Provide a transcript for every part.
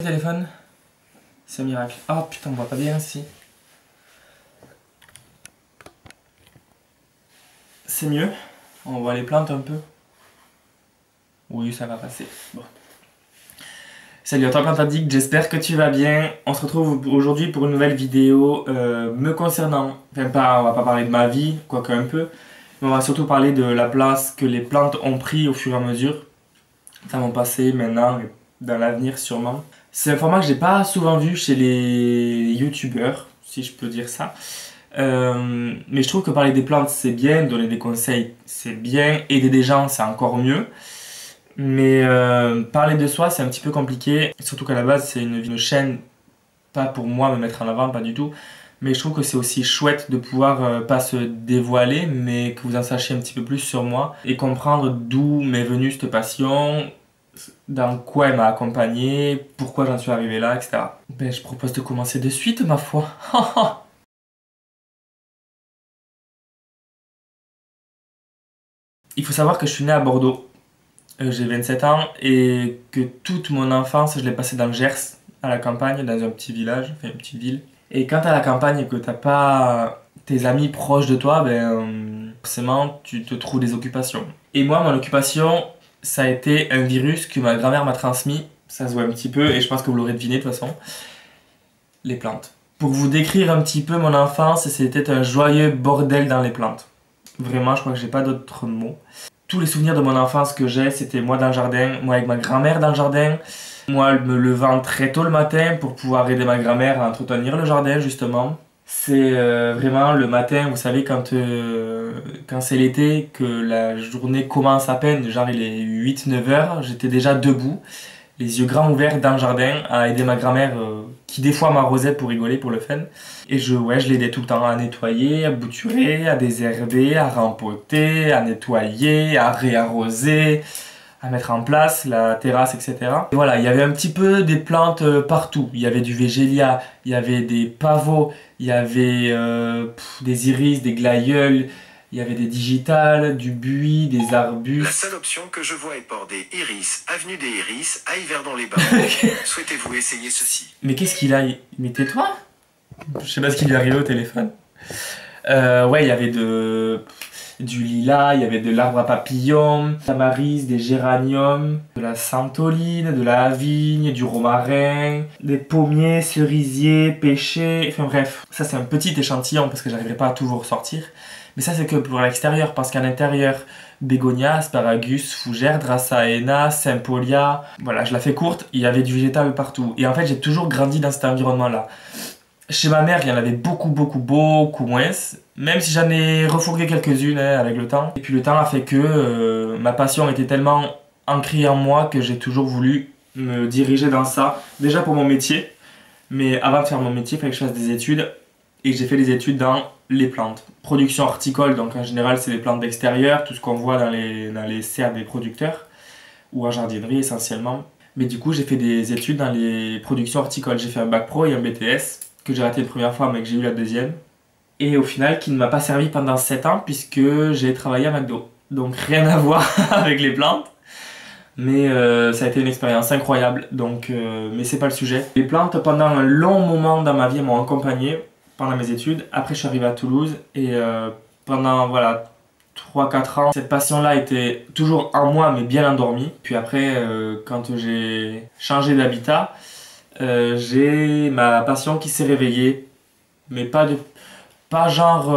Téléphone, c'est un miracle. Oh putain, on voit pas bien ici. C'est mieux. On voit les plantes un peu. Oui, ça va passer. Bon. Salut à toi Plante Addict, j'espère que tu vas bien. On se retrouve aujourd'hui pour une nouvelle vidéo me concernant. Enfin, on va pas parler de ma vie, quoique un peu. Mais on va surtout parler de la place que les plantes ont pris au fur et à mesure. Dans mon passé, maintenant et dans l'avenir sûrement. C'est un format que j'ai pas souvent vu chez les youtubeurs, si je peux dire ça. Mais je trouve que parler des plantes c'est bien, donner des conseils c'est bien, aider des gens c'est encore mieux. Mais parler de soi c'est un petit peu compliqué, surtout qu'à la base c'est une chaîne, pas pour moi me mettre en avant, pas du tout. Mais je trouve que c'est aussi chouette de pouvoir pas se dévoiler, mais que vous en sachiez un petit peu plus sur moi et comprendre d'où m'est venue cette passion, dans quoi elle m'a accompagné, pourquoi j'en suis arrivé là, etc. Ben, je propose de commencer de suite, ma foi. Il faut savoir que je suis né à Bordeaux. J'ai 27 ans et que toute mon enfance, je l'ai passée dans le Gers, à la campagne, dans un petit village, enfin une petite ville. Et quand t'es à la campagne et que t'as pas tes amis proches de toi, ben forcément tu te trouves des occupations. Et moi, mon occupation, ça a été un virus que ma grand-mère m'a transmis. Ça se voit un petit peu et je pense que vous l'aurez deviné de toute façon. Les plantes. Pour vous décrire un petit peu mon enfance, c'était un joyeux bordel dans les plantes. Vraiment, je crois que j'ai pas d'autres mots. Tous les souvenirs de mon enfance que j'ai, c'était moi dans le jardin, moi avec ma grand-mère dans le jardin, moi me levant très tôt le matin pour pouvoir aider ma grand-mère à entretenir le jardin justement. C'est vraiment le matin, vous savez, quand c'est l'été, que la journée commence à peine, genre il est 8-9 heures, j'étais déjà debout, les yeux grands ouverts dans le jardin, à aider ma grand-mère qui des fois m'arrosait pour rigoler, pour le fun. Et je l'aidais tout le temps à nettoyer, à bouturer, à désherber, à rempoter, à nettoyer, à réarroser, à mettre en place la terrasse, etc. Et voilà, il y avait un petit peu des plantes partout. Il y avait du végélia, il y avait des pavots, il y avait des iris, des glaïeuls, il y avait des digitales, du buis, des arbustes. La seule option que je vois est port des Iris, avenue des Iris, à Yverdon-les-Bains. Souhaitez-vous essayer ceci? Mais qu'est-ce qu'il a? Mais tais-toi! Je sais pas ce qui lui est arrivé au téléphone. Ouais, il y avait du lilas, il y avait de l'arbre à papillons, tamaris, des géraniums, de la santoline, de la vigne, du romarin, des pommiers, cerisiers, pêchers, enfin bref. Ça c'est un petit échantillon parce que j'arriverai pas à tout vous ressortir. Mais ça c'est que pour l'extérieur, parce qu'à l'intérieur, bégonia, asparagus, fougère, dracæna, sympolia. Voilà, je la fais courte, il y avait du végétal partout. Et en fait j'ai toujours grandi dans cet environnement-là. Chez ma mère, il y en avait beaucoup moins, même si j'en ai refourgué quelques-unes avec le temps. Et puis le temps a fait que ma passion était tellement ancrée en moi que j'ai toujours voulu me diriger dans ça. Déjà pour mon métier, mais avant de faire mon métier, il fallait que je fasse des études. Et j'ai fait des études dans les plantes. Production horticole, donc en général c'est les plantes d'extérieur, tout ce qu'on voit dans les serres des producteurs, ou en jardinerie essentiellement. Mais du coup j'ai fait des études dans les productions horticoles. J'ai fait un bac pro et un BTS, que j'ai raté la première fois mais que j'ai eu la deuxième. Et au final qui ne m'a pas servi pendant 7 ans puisque j'ai travaillé à McDo. Donc rien à voir avec les plantes. Mais ça a été une expérience incroyable, donc, mais c'est pas le sujet. Les plantes pendant un long moment dans ma vie m'ont accompagné pendant mes études. Après je suis arrivé à Toulouse et pendant voilà 3-4 ans, cette passion-là était toujours en moi mais bien endormie. Puis après quand j'ai changé d'habitat, j'ai ma passion qui s'est réveillée, mais pas genre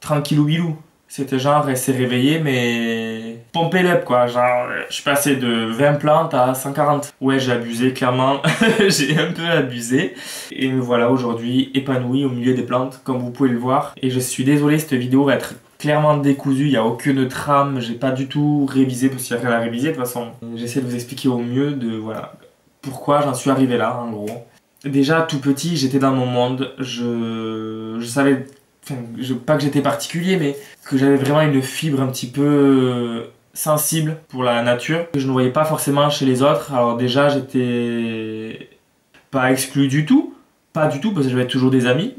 tranquillou bilou. C'était genre elle s'est réveillée mais pompez l'up quoi, genre je suis passé de 20 plantes à 140. Ouais, j'ai abusé clairement, j'ai un peu abusé. Et me voilà aujourd'hui épanoui au milieu des plantes comme vous pouvez le voir. Et je suis désolé, cette vidéo va être clairement décousue, il n'y a aucune trame, j'ai pas du tout révisé parce qu'il n'y a rien à réviser de toute façon. J'essaie de vous expliquer au mieux de voilà pourquoi j'en suis arrivé là en gros. Déjà tout petit j'étais dans mon monde, je savais, enfin, pas que j'étais particulier mais que j'avais vraiment une fibre un petit peu sensible pour la nature que je ne voyais pas forcément chez les autres. Alors déjà j'étais pas exclu du tout, pas du tout parce que j'avais toujours des amis,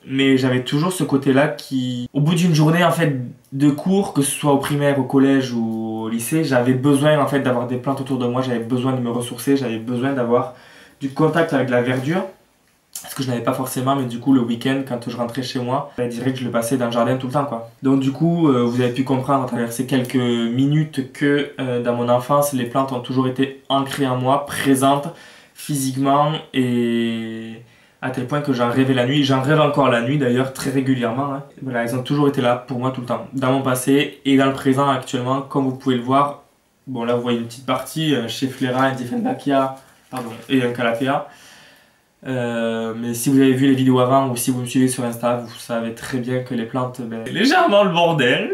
mais j'avais toujours ce côté là qui, au bout d'une journée en fait de cours, que ce soit au primaire, au collège ou au lycée, j'avais besoin en fait d'avoir des plantes autour de moi, j'avais besoin de me ressourcer, j'avais besoin d'avoir du contact avec la verdure. Ce que je n'avais pas forcément, mais du coup le week-end quand je rentrais chez moi, direct je le passais dans le jardin tout le temps quoi. Donc du coup vous avez pu comprendre à travers ces quelques minutes que dans mon enfance les plantes ont toujours été ancrées en moi, présentes physiquement et à tel point que j'en rêvais la nuit. J'en rêve encore la nuit d'ailleurs très régulièrement. Hein. Voilà, elles ont toujours été là pour moi tout le temps, dans mon passé et dans le présent actuellement comme vous pouvez le voir. Bon là vous voyez une petite partie chez Flera, un Dieffenbachia et un Calathea. Mais si vous avez vu les vidéos avant ou si vous me suivez sur Insta, vous savez très bien que les plantes, c'est légèrement le bordel.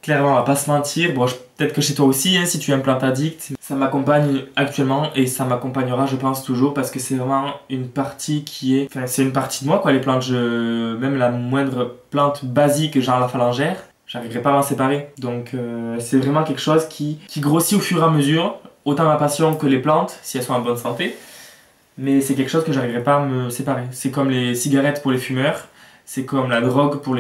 Clairement, on va pas se mentir. Bon, peut-être que chez toi aussi, hein, si tu es un plante addict, ça m'accompagne actuellement et ça m'accompagnera, je pense, toujours parce que c'est vraiment une partie qui est. Enfin, c'est une partie de moi, quoi, les plantes. Même la moindre plante basique, genre la phalangère, j'arriverai pas à m'en séparer. Donc, c'est vraiment quelque chose qui grossit au fur et à mesure. Autant ma passion que les plantes, si elles sont en bonne santé. Mais c'est quelque chose que j'arriverai pas à me séparer. C'est comme les cigarettes pour les fumeurs, c'est comme la drogue pour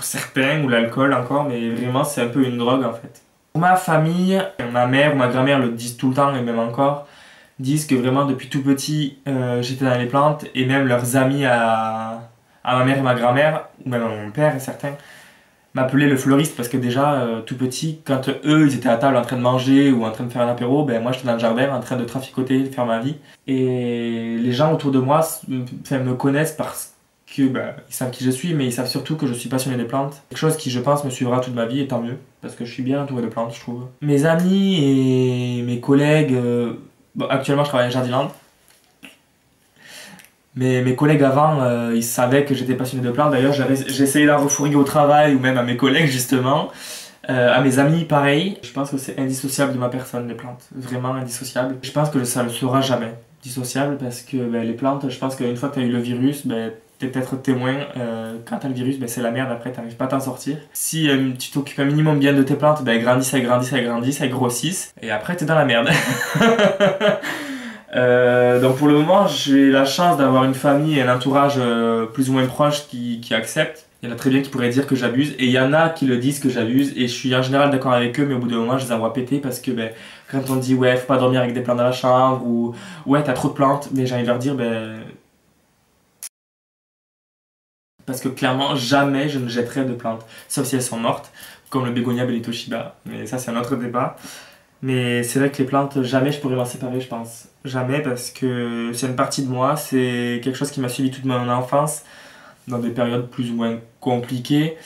certains, ou l'alcool encore, mais vraiment c'est un peu une drogue en fait. Pour ma famille, ma mère ou ma grand-mère le disent tout le temps et même encore, disent que vraiment depuis tout petit j'étais dans les plantes et même leurs amis à ma mère et ma grand-mère, ou même à mon père et certains, m'appelait le fleuriste parce que déjà tout petit, quand eux ils étaient à table en train de manger ou en train de faire un apéro, ben moi j'étais dans le jardin en train de traficoter, de faire ma vie. Et les gens autour de moi me connaissent parce que ils savent qui je suis, mais ils savent surtout que je suis passionné des plantes. Quelque chose qui je pense me suivra toute ma vie et tant mieux, parce que je suis bien entouré de plantes je trouve. Mes amis et mes collègues, actuellement je travaille à Jardiland. Mais mes collègues avant, ils savaient que j'étais passionné de plantes. D'ailleurs, j'ai essayé d'en refourguer au travail ou même à mes collègues justement. À mes amis, pareil. Je pense que c'est indissociable de ma personne, les plantes. Vraiment indissociable. Je pense que ça ne sera jamais dissociable parce que les plantes, je pense qu'une fois que tu as eu le virus, t'es peut-être témoin. Quand tu as le virus, c'est la merde. Après, tu n'arrives pas à t'en sortir. Si tu t'occupes un minimum bien de tes plantes, elles grandissent, elles grossissent. Et après, tu es dans la merde. Donc pour le moment j'ai la chance d'avoir une famille et un entourage plus ou moins proche qui acceptent. Il y en a très bien qui pourraient dire que j'abuse et il y en a qui le disent que j'abuse et je suis en général d'accord avec eux, mais au bout d'un moment je les envoie péter parce que quand on dit ouais faut pas dormir avec des plantes dans la chambre ou ouais t'as trop de plantes, mais j'ai envie de leur dire parce que clairement jamais je ne jetterai de plantes sauf si elles sont mortes comme le bégonia Belitoshiba, mais ça c'est un autre débat. Mais c'est vrai que les plantes, jamais je pourrais m'en séparer, je pense. Jamais, parce que c'est une partie de moi, c'est quelque chose qui m'a suivi toute mon enfance, dans des périodes plus ou moins compliquées,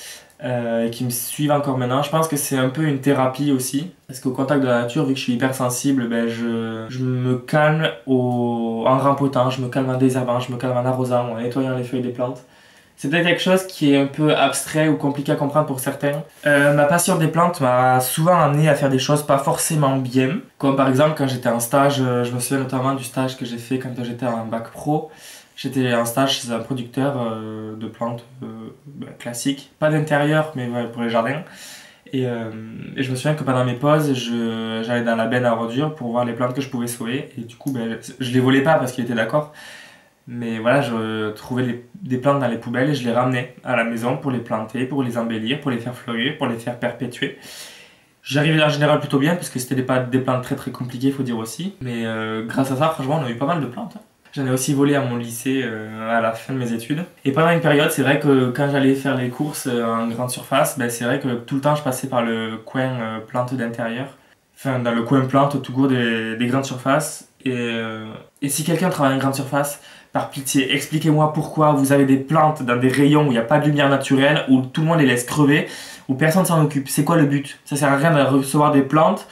et qui me suivent encore maintenant. Je pense que c'est un peu une thérapie aussi, parce qu'au contact de la nature, vu que je suis hypersensible, je me calme en rempotant, je me calme en désherbant, je me calme en arrosant, en nettoyant les feuilles des plantes. C'est peut-être quelque chose qui est un peu abstrait ou compliqué à comprendre pour certains. Ma passion des plantes m'a souvent amené à faire des choses pas forcément bien. Comme par exemple quand j'étais en stage, je me souviens notamment du stage que j'ai fait quand j'étais en bac pro. J'étais en stage chez un producteur de plantes classiques. Pas d'intérieur, mais pour les jardins. Et je me souviens que pendant mes pauses, j'allais dans la benne à ordures pour voir les plantes que je pouvais sauver. Et du coup, je les volais pas parce qu'il était d'accord. Mais voilà, je trouvais des plantes dans les poubelles et je les ramenais à la maison pour les planter, pour les embellir, pour les faire fleurir, pour les faire perpétuer. J'arrivais en général plutôt bien parce que c'était des plantes très très compliquées, il faut dire aussi. Mais grâce à ça, franchement, on a eu pas mal de plantes. J'en ai aussi volé à mon lycée à la fin de mes études. Et pendant une période, c'est vrai que quand j'allais faire les courses en grande surface, c'est vrai que tout le temps je passais par le coin plantes d'intérieur. Enfin, dans le coin plantes tout court des grandes surfaces. Et si quelqu'un travaille en grande surface, par pitié, expliquez-moi pourquoi vous avez des plantes dans des rayons où il n'y a pas de lumière naturelle, où tout le monde les laisse crever, où personne s'en occupe. C'est quoi le but? Ça sert à rien de recevoir des plantes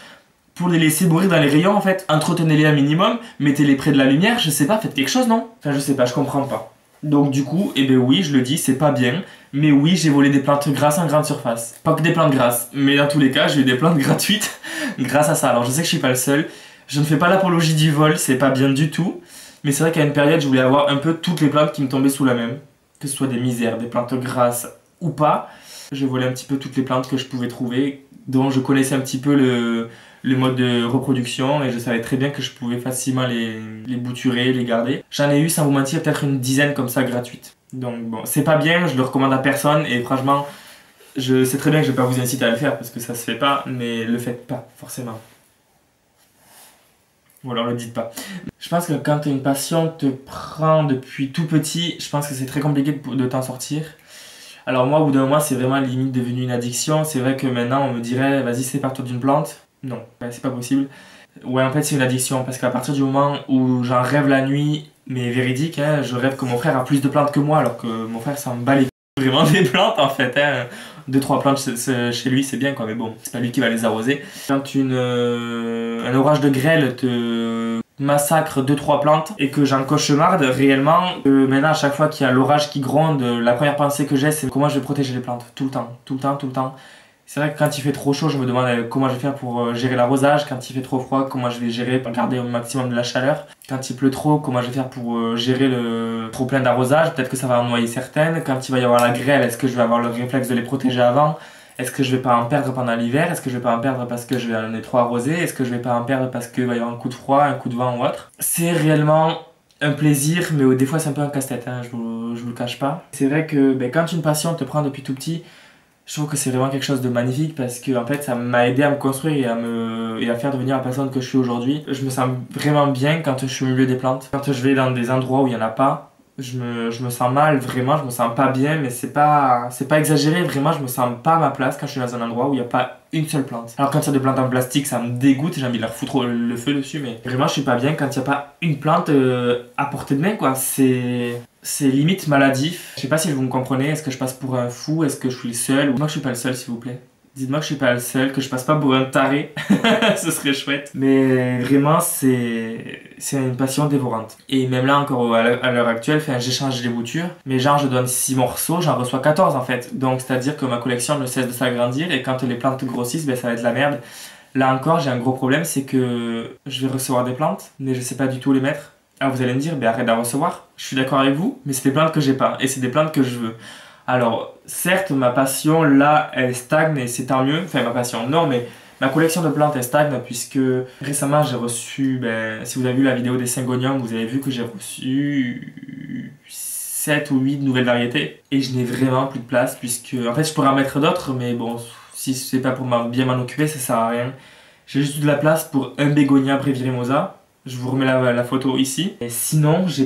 pour les laisser mourir dans les rayons en fait. Entretenez-les un minimum, mettez-les près de la lumière, je sais pas, faites quelque chose non? Enfin je sais pas, je comprends pas. Donc du coup, oui, je le dis, c'est pas bien, mais oui, j'ai volé des plantes grasses en grande surface. Pas que des plantes grasses, mais dans tous les cas, j'ai eu des plantes gratuites grâce à ça. Alors je sais que je suis pas le seul, je ne fais pas l'apologie du vol, c'est pas bien du tout. Mais c'est vrai qu'à une période, je voulais avoir un peu toutes les plantes qui me tombaient sous la main. Que ce soit des misères, des plantes grasses ou pas. Je volais un petit peu toutes les plantes que je pouvais trouver, dont je connaissais un petit peu le mode de reproduction et je savais très bien que je pouvais facilement les bouturer, les garder. J'en ai eu, sans vous mentir, peut-être une dizaine comme ça gratuites. Donc bon, c'est pas bien, je le recommande à personne et franchement, Je sais très bien que je vais pas vous inciter à le faire parce que ça se fait pas, mais le faites pas, forcément. Ou alors le dites pas. Je pense que quand une passion te prend depuis tout petit, je pense que c'est très compliqué de t'en sortir. Alors moi, au bout d'un moment, c'est vraiment limite devenu une addiction. C'est vrai que maintenant, on me dirait, vas-y, sépare-toi d'une plante. Non, ben, c'est pas possible. Ouais, en fait, c'est une addiction parce qu'à partir du moment où j'en rêve la nuit, mais véridique, hein, je rêve que mon frère a plus de plantes que moi, alors que mon frère s'en bat les couilles vraiment des plantes en fait. Hein. 2-3 plantes chez lui, c'est bien quoi, mais bon, c'est pas lui qui va les arroser. Quand un orage de grêle te massacre 2-3 plantes et que j'en cauchemarde réellement, maintenant à chaque fois qu'il y a l'orage qui gronde, la première pensée que j'ai c'est comment je vais protéger les plantes, tout le temps, tout le temps, tout le temps. C'est vrai que quand il fait trop chaud, je me demande comment je vais faire pour gérer l'arrosage. Quand il fait trop froid, comment je vais gérer pour garder au maximum de la chaleur. Quand il pleut trop, comment je vais faire pour gérer le trop plein d'arrosage. Peut-être que ça va en noyer certaines. Quand il va y avoir la grêle, est-ce que je vais avoir le réflexe de les protéger avant? Est-ce que je vais pas en perdre pendant l'hiver? Est-ce que je vais pas en perdre parce que je vais en ai trop arrosé? Est-ce que je vais pas en perdre parce qu'il va y avoir un coup de froid, un coup de vent ou autre? C'est réellement un plaisir, mais des fois c'est un peu un casse-tête, hein, je vous le cache pas. C'est vrai que quand une passion te prend depuis tout petit, je trouve que c'est vraiment quelque chose de magnifique parce que en fait ça m'a aidé à me construire et à faire devenir la personne que je suis aujourd'hui. Je me sens vraiment bien quand je suis au milieu des plantes. Quand je vais dans des endroits où il n'y en a pas, je me sens mal, vraiment, je me sens pas bien, mais c'est pas exagéré, vraiment, je me sens pas à ma place quand je suis dans un endroit où il n'y a pas une seule plante. Alors quand il y a des plantes en plastique, ça me dégoûte, j'ai envie de leur foutre le feu dessus, mais vraiment, je suis pas bien quand il n'y a pas une plante à portée de main, quoi. C'est limite maladif. Je sais pas si vous me comprenez, est-ce que je passe pour un fou, est-ce que je suis le seul, ou moi je suis pas le seul s'il vous plaît. Dites-moi que je suis pas le seul, que je passe pas pour un taré, ce serait chouette. Mais vraiment, c'est une passion dévorante. Et même là, encore à l'heure actuelle, j'échange les boutures. Mais genre, je donne 6 morceaux, j'en reçois 14 en fait. Donc, c'est-à-dire que ma collection ne cesse de s'agrandir et quand les plantes grossissent, ça va être la merde. Là encore, j'ai un gros problème, c'est que je vais recevoir des plantes, mais je sais pas du tout les mettre. Alors vous allez me dire, arrête d'en recevoir. Je suis d'accord avec vous, mais c'est des plantes que j'ai pas et c'est des plantes que je veux. Alors, certes, ma passion, là, elle stagne et c'est tant mieux. Enfin, ma passion, non, mais ma collection de plantes, elle stagne puisque récemment, j'ai reçu, si vous avez vu la vidéo des syngoniums, vous avez vu que j'ai reçu 7 ou 8 nouvelles variétés. Et je n'ai vraiment plus de place puisque, en fait, je pourrais en mettre d'autres, mais bon, si c'est pas pour bien m'en occuper, ça sert à rien. J'ai juste de la place pour un bégonia brevirimosa. Je vous remets la photo ici. Et sinon, je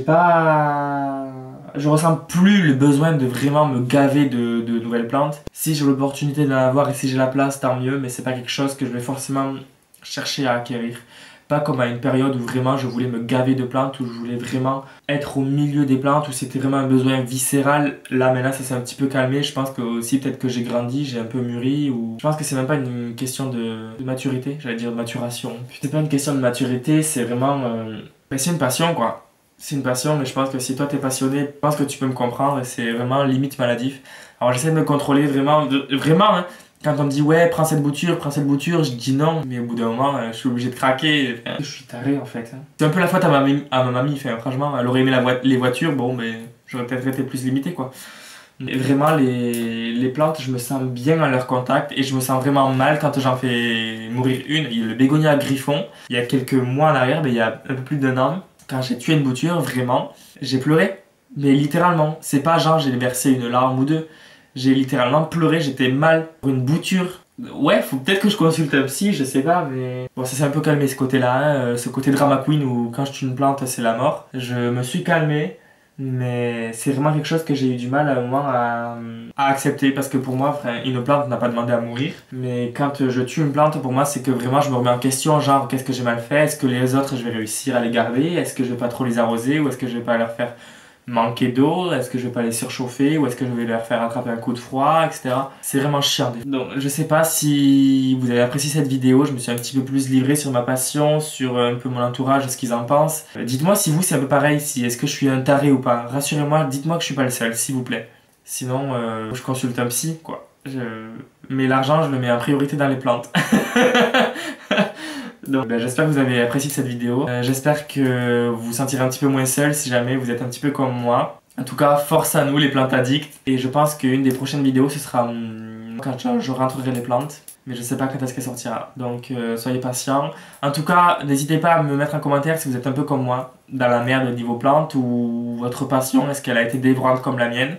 ressens plus le besoin de vraiment me gaver de nouvelles plantes. Si j'ai l'opportunité d'en avoir et si j'ai la place, tant mieux, mais c'est pas quelque chose que je vais forcément chercher à acquérir. Pas comme à une période où vraiment je voulais me gaver de plantes, où je voulais vraiment être au milieu des plantes, où c'était vraiment un besoin viscéral. Là maintenant ça s'est un petit peu calmé, je pense que aussi peut-être que j'ai grandi, j'ai un peu mûri, ou je pense que c'est même pas une question de maturité, j'allais dire de maturation. C'est pas une question de maturité, c'est vraiment... c'est une passion quoi. C'est une passion, mais je pense que si toi t'es passionné, je pense que tu peux me comprendre et c'est vraiment limite maladif. Alors j'essaie de me contrôler vraiment, vraiment hein. Quand on me dit ouais prends cette bouture, je dis non, mais au bout d'un moment je suis obligé de craquer. Enfin, je suis taré en fait. Hein. C'est un peu la faute à ma mamie, enfin, franchement, elle aurait aimé les voitures, bon mais j'aurais peut-être été plus limité quoi. Et vraiment les plantes, je me sens bien à leur contact et je me sens vraiment mal quand j'en fais mourir une. Il y a le bégonia griffon, il y a quelques mois en arrière, il y a un peu plus d'1 an, quand j'ai tué une bouture, vraiment, j'ai pleuré. Mais littéralement, c'est pas genre j'ai versé une larme ou deux. J'ai littéralement pleuré, j'étais mal pour une bouture. Ouais, faut peut-être que je consulte un psy, je sais pas, mais... Bon, ça s'est un peu calmé ce côté-là, hein, ce côté drama queen où quand je tue une plante, c'est la mort. Je me suis calmé, mais c'est vraiment quelque chose que j'ai eu du mal à un moment à accepter parce que pour moi, une plante n'a pas demandé à mourir. Mais quand je tue une plante, pour moi, c'est que vraiment je me remets en question, genre qu'est-ce que j'ai mal fait? Est-ce que les autres, je vais réussir à les garder? Est-ce que je vais pas trop les arroser? Ou est-ce que je vais pas leur faire manquer d'eau, est-ce que je vais pas les surchauffer ou est-ce que je vais leur faire attraper un coup de froid, etc. C'est vraiment chiant. Donc je sais pas si vous avez apprécié cette vidéo, je me suis un petit peu plus livré sur ma passion, sur un peu mon entourage, ce qu'ils en pensent. Dites-moi si vous c'est un peu pareil, si est-ce que je suis un taré ou pas. Rassurez-moi, dites-moi que je suis pas le seul, s'il vous plaît. Sinon, je consulte un psy, quoi. Mais l'argent, je le mets en priorité dans les plantes. Donc j'espère que vous avez apprécié cette vidéo. J'espère que vous vous sentirez un petit peu moins seul si jamais vous êtes un petit peu comme moi. En tout cas, force à nous les plantes addicts. Et je pense qu'une des prochaines vidéos, ce sera quand je rentrerai les plantes. Mais je sais pas quand est-ce qu'elle sortira. Donc soyez patients. En tout cas, n'hésitez pas à me mettre en commentaire si vous êtes un peu comme moi, dans la merde au niveau plantes, ou votre passion, est-ce qu'elle a été dévorante comme la mienne.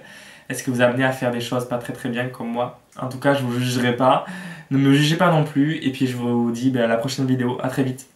est-ce que vous amenez à faire des choses pas très bien comme moi. En tout cas, je vous jugerai pas. Ne me jugez pas non plus. Et puis je vous dis à la prochaine vidéo. À très vite.